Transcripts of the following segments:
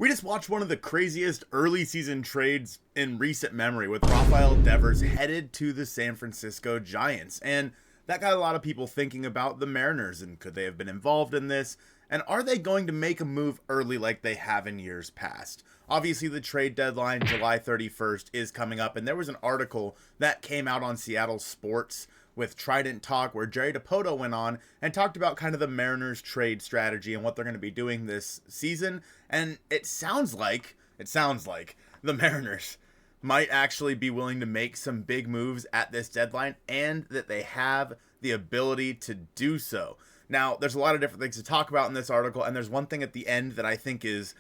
We just watched one of the craziest early season trades in recent memory with Rafael Devers headed to the San Francisco Giants. And that got a lot of people thinking about the Mariners and could they have been involved in this? And are they going to make a move early like they have in years past? Obviously, the trade deadline, July 31st, is coming up. And there was an article that came out on Seattle Sports with Trident Talk where Jerry Dipoto went on and talked about kind of the Mariners trade strategy and what they're going to be doing this season. And it sounds like the Mariners might actually be willing to make some big moves at this deadline and that they have the ability to do so. Now, there's a lot of different things to talk about in this article, and there's one thing at the end that I think is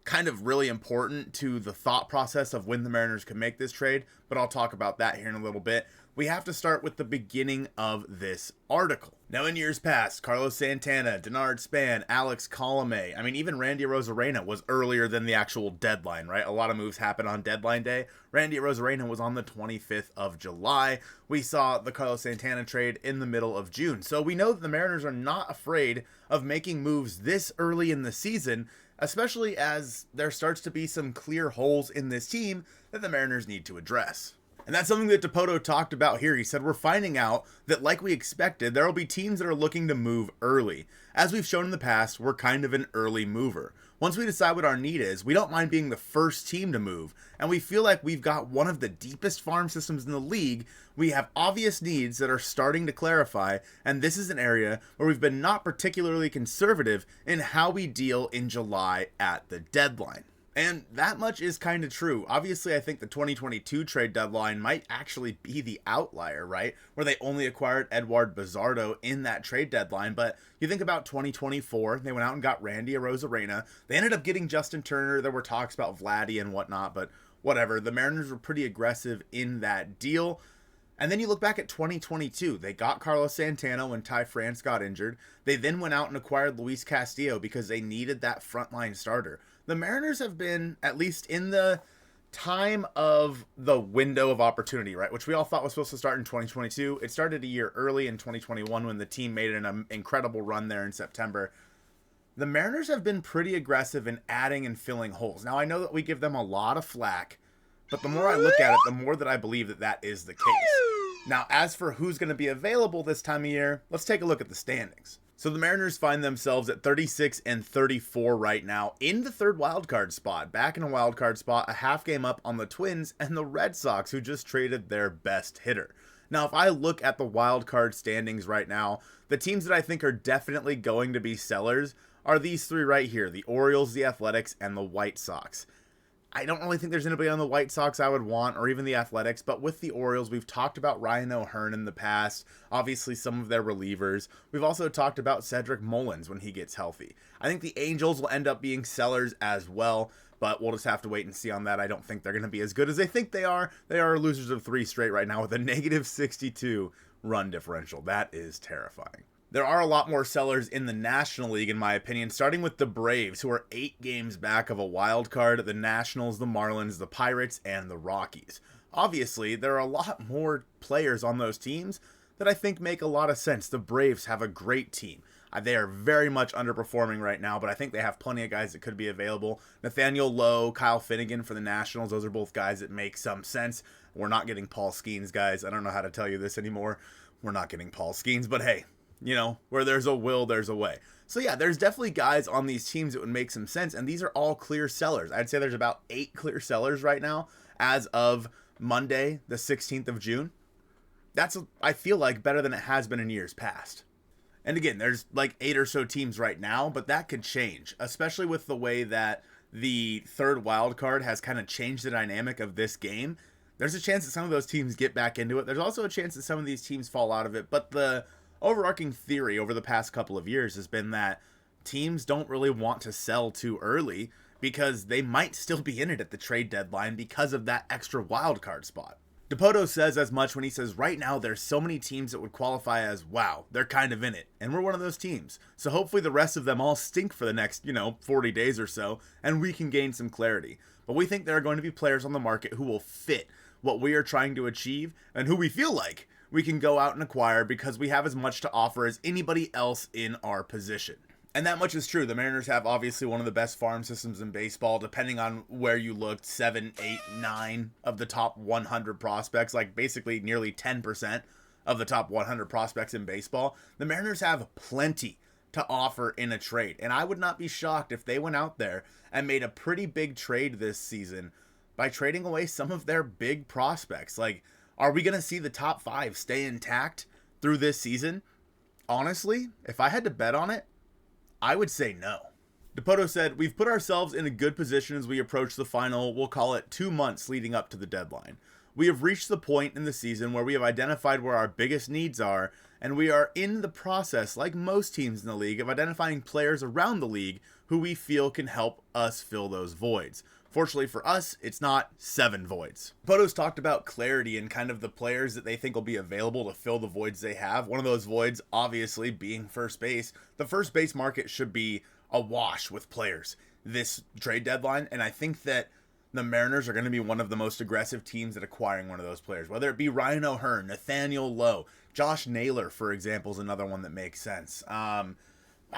kind of really important to the thought process of when the Mariners can make this trade, but I'll talk about that here in a little bit. We have to start with the beginning of this article. Now, in years past, Carlos Santana, Denard Span, Alex Colomé, even Randy Arozarena was earlier than the actual deadline, right? A lot of moves happen on deadline day. Randy Arozarena was on the 25th of July. We saw the Carlos Santana trade in the middle of June. So we know that the Mariners are not afraid of making moves this early in the season, especially as there starts to be some clear holes in this team that the Mariners need to address. And that's something that Dipoto talked about here. He said, we're finding out that, like we expected, there will be teams that are looking to move early. As we've shown in the past, we're kind of an early mover. Once we decide what our need is, we don't mind being the first team to move. And we feel like we've got one of the deepest farm systems in the league. We have obvious needs that are starting to clarify. And this is an area where we've been not particularly conservative in how we deal in July at the deadline. And that much is kind of true. Obviously, I think the 2022 trade deadline might actually be the outlier, right? Where they only acquired Eduard Bazardo in that trade deadline. But you think about 2024, they went out and got Randy Arozarena. They ended up getting Justin Turner. There were talks about Vladdy and whatnot, but whatever. The Mariners were pretty aggressive in that deal. And then you look back at 2022, they got Carlos Santana when Ty France got injured. They then went out and acquired Luis Castillo because they needed that frontline starter. The Mariners have been, at least in the time of the window of opportunity, right, which we all thought was supposed to start in 2022. It started a year early in 2021 when the team made an incredible run there in September. The Mariners have been pretty aggressive in adding and filling holes. Now, I know that we give them a lot of flack, but the more I look at it, the more that I believe that that is the case. Now, as for who's going to be available this time of year, let's take a look at the standings. So the Mariners find themselves at 36 and 34 right now in the third wildcard spot. Back in a wildcard spot, a half game up on the Twins and the Red Sox, who just traded their best hitter. Now, if I look at the wildcard standings right now, the teams that I think are definitely going to be sellers are these three right here, the Orioles, the Athletics, and the White Sox. I don't really think there's anybody on the White Sox I would want, or even the Athletics, but with the Orioles, we've talked about Ryan O'Hearn in the past, obviously some of their relievers. We've also talked about Cedric Mullins when he gets healthy. I think the Angels will end up being sellers as well, but we'll just have to wait and see on that. I don't think they're going to be as good as they think they are. They are losers of 3 straight right now with a negative 62 run differential. That is terrifying. There are a lot more sellers in the National League, in my opinion, starting with the Braves, who are 8 games back of a wild card, the Nationals, the Marlins, the Pirates, and the Rockies. Obviously, there are a lot more players on those teams that I think make a lot of sense. The Braves have a great team. They are very much underperforming right now, but I think they have plenty of guys that could be available. Nathaniel Lowe, Kyle Finnegan for the Nationals, those are both guys that make some sense. We're not getting Paul Skeens, guys. I don't know how to tell you this anymore. We're not getting Paul Skeens, but hey. You know, where there's a will, there's a way. So yeah, there's definitely guys on these teams that would make some sense, and these are all clear sellers. I'd say there's about 8 clear sellers right now as of Monday, the 16th of June. That's, I feel like, better than it has been in years past. And again, there's like 8 or so teams right now, but that could change, especially with the way that the third wild card has kind of changed the dynamic of this game. There's a chance that some of those teams get back into it. There's also a chance that some of these teams fall out of it, but the overarching theory over the past couple of years has been that teams don't really want to sell too early because they might still be in it at the trade deadline because of that extra wild card spot. Dipoto says as much when he says right now there's so many teams that would qualify as, wow, they're kind of in it, and we're one of those teams. So hopefully the rest of them all stink for the next, 40 days or so, and we can gain some clarity. But we think there are going to be players on the market who will fit what we are trying to achieve and who we feel like we can go out and acquire because we have as much to offer as anybody else in our position. And that much is true. The Mariners have obviously one of the best farm systems in baseball, depending on where you looked, 7, 8, 9 of the top 100 prospects, like basically nearly 10% of the top 100 prospects in baseball. The Mariners have plenty to offer in a trade. And I would not be shocked if they went out there and made a pretty big trade this season by trading away some of their big prospects. Like, are we going to see the top 5 stay intact through this season? Honestly, if I had to bet on it, I would say no. Dipoto said, we've put ourselves in a good position as we approach the final, we'll call it 2 months leading up to the deadline. We have reached the point in the season where we have identified where our biggest needs are, and we are in the process, like most teams in the league, of identifying players around the league who we feel can help us fill those voids. Fortunately for us, it's not 7 voids. Poto's talked about clarity and kind of the players that they think will be available to fill the voids they have. One of those voids, obviously, being first base. The first base market should be awash with players this trade deadline, and I think that the Mariners are going to be one of the most aggressive teams at acquiring one of those players, whether it be Ryan O'Hearn, Nathaniel Lowe, Josh Naylor, for example, is another one that makes sense. I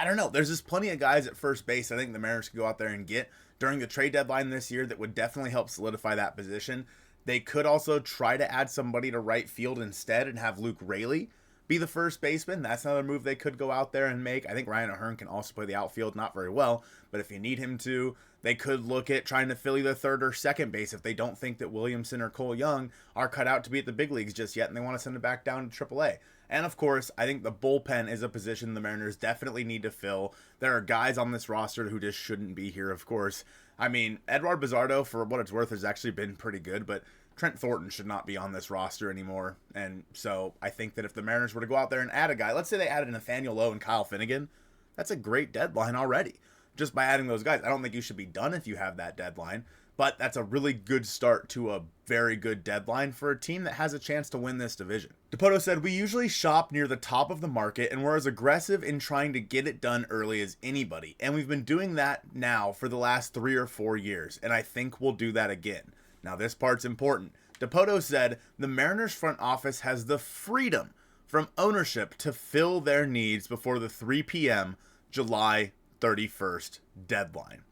don't know. There's just plenty of guys at first base I think the Mariners could go out there and get during the trade deadline this year that would definitely help solidify that position. They could also try to add somebody to right field instead and have Luke Raley be the first baseman. That's another move they could go out there and make. I think Ryan O'Hearn can also play the outfield, not very well, but if you need him to, they could look at trying to fill either third or second base if they don't think that Williamson or Cole Young are cut out to be at the big leagues just yet and they want to send them back down to AAA. And of course, I think the bullpen is a position the Mariners definitely need to fill. There are guys on this roster who just shouldn't be here, of course. I mean, Edward Bizardo, for what it's worth, has actually been pretty good, but Trent Thornton should not be on this roster anymore. And so I think that if the Mariners were to go out there and add a guy, let's say they added Nathaniel Lowe and Kyle Finnegan, that's a great deadline already. Just by adding those guys, I don't think you should be done if you have that deadline, but that's a really good start to a very good deadline for a team that has a chance to win this division. Dipoto said, we usually shop near the top of the market and we're as aggressive in trying to get it done early as anybody. And we've been doing that now for the last 3 or 4 years. And I think we'll do that again. Now this part's important. Dipoto said, the Mariners front office has the freedom from ownership to fill their needs before the 3 p.m. July 31st deadline.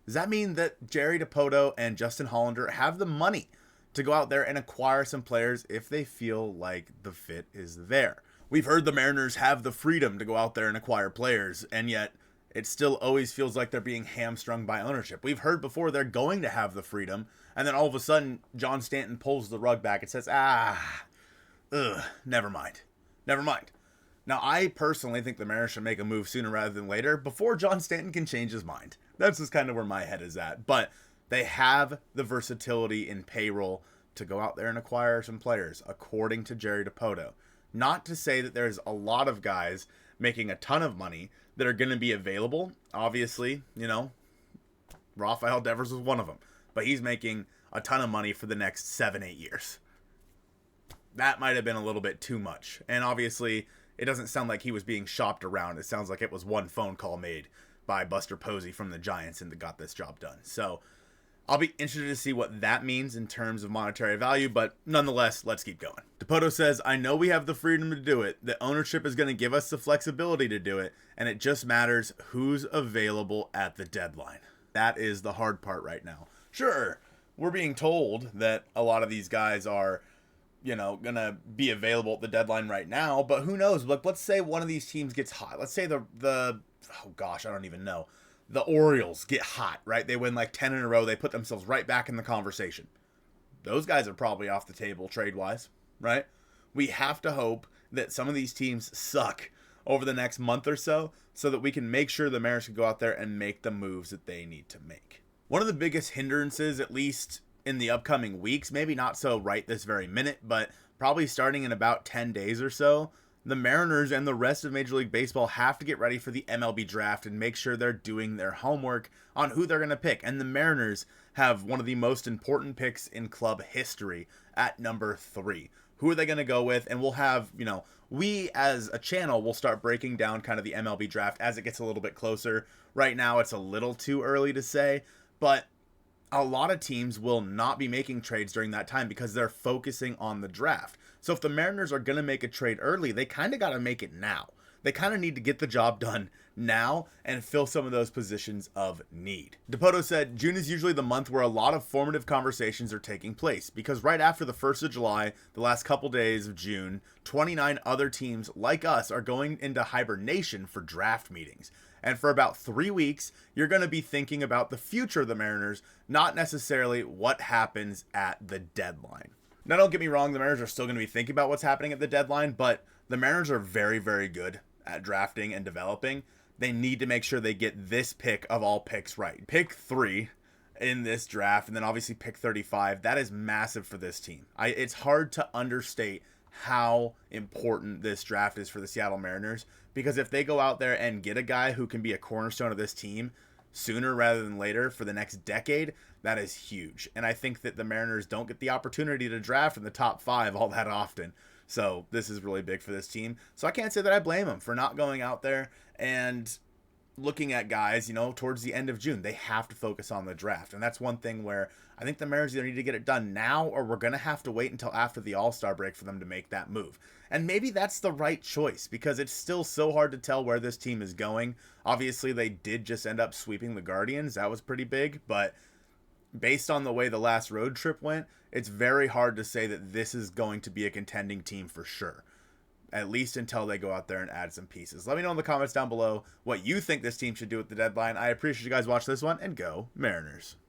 Does that mean that Jerry Dipoto and Justin Hollander have the money to go out there and acquire some players if they feel like the fit is there? We've heard the Mariners have the freedom to go out there and acquire players, and yet it still always feels like they're being hamstrung by ownership. We've heard before they're going to have the freedom, and then all of a sudden, John Stanton pulls the rug back and says, never mind. Never mind. Now, I personally think the Mariners should make a move sooner rather than later before John Stanton can change his mind. That's just kind of where my head is at. But they have the versatility in payroll to go out there and acquire some players, according to Jerry Dipoto. Not to say that there's a lot of guys making a ton of money that are going to be available. Obviously, Rafael Devers was one of them. But he's making a ton of money for the next 7-8 years. That might have been a little bit too much. And obviously, it doesn't sound like he was being shopped around. It sounds like it was one phone call made by Buster Posey from the Giants and that got this job done. So I'll be interested to see what that means in terms of monetary value, but nonetheless, let's keep going. Dipoto says, I know we have the freedom to do it. The ownership is going to give us the flexibility to do it, and it just matters who's available at the deadline. That is the hard part right now. Sure, we're being told that a lot of these guys are gonna be available at the deadline right now, but who knows? Like, let's say one of these teams gets hot. Let's say the I don't even know. The Orioles get hot, right? They win like 10 in a row. They put themselves right back in the conversation. Those guys are probably off the table trade-wise, right? We have to hope that some of these teams suck over the next month or so that we can make sure the Mariners can go out there and make the moves that they need to make. One of the biggest hindrances, at least in the upcoming weeks, maybe not so right this very minute, but probably starting in about 10 days or so, the Mariners and the rest of Major League Baseball have to get ready for the MLB draft and make sure they're doing their homework on who they're going to pick. And the Mariners have one of the most important picks in club history at number 3. Who are they going to go with? And we'll have, we as a channel will start breaking down kind of the MLB draft as it gets a little bit closer. Right now, it's a little too early to say, but a lot of teams will not be making trades during that time because they're focusing on the draft. So if the Mariners are going to make a trade early, they kind of got to make it now. They kind of need to get the job done now and fill some of those positions of need. Dipoto said, June is usually the month where a lot of formative conversations are taking place because right after the 1st of July, the last couple days of June, 29 other teams like us are going into hibernation for draft meetings. And for about 3 weeks, you're going to be thinking about the future of the Mariners, not necessarily what happens at the deadline. Now, don't get me wrong, the Mariners are still going to be thinking about what's happening at the deadline, but the Mariners are very, very good at drafting and developing. They need to make sure they get this pick of all picks right. Pick 3 in this draft, and then obviously pick 35. That is massive for this team. It's hard to understate how important this draft is for the Seattle Mariners, because if they go out there and get a guy who can be a cornerstone of this team sooner rather than later for the next decade, that is huge. And I think that the Mariners don't get the opportunity to draft in the top 5 all that often. So this is really big for this team. So I can't say that I blame them for not going out there and looking at guys, towards the end of June. They have to focus on the draft. And that's one thing where I think the Mariners either need to get it done now or we're going to have to wait until after the All-Star break for them to make that move. And maybe that's the right choice because it's still so hard to tell where this team is going. Obviously, they did just end up sweeping the Guardians. That was pretty big. But based on the way the last road trip went, it's very hard to say that this is going to be a contending team for sure. At least until they go out there and add some pieces. Let me know in the comments down below what you think this team should do at the deadline. I appreciate you guys watching this one, and go Mariners.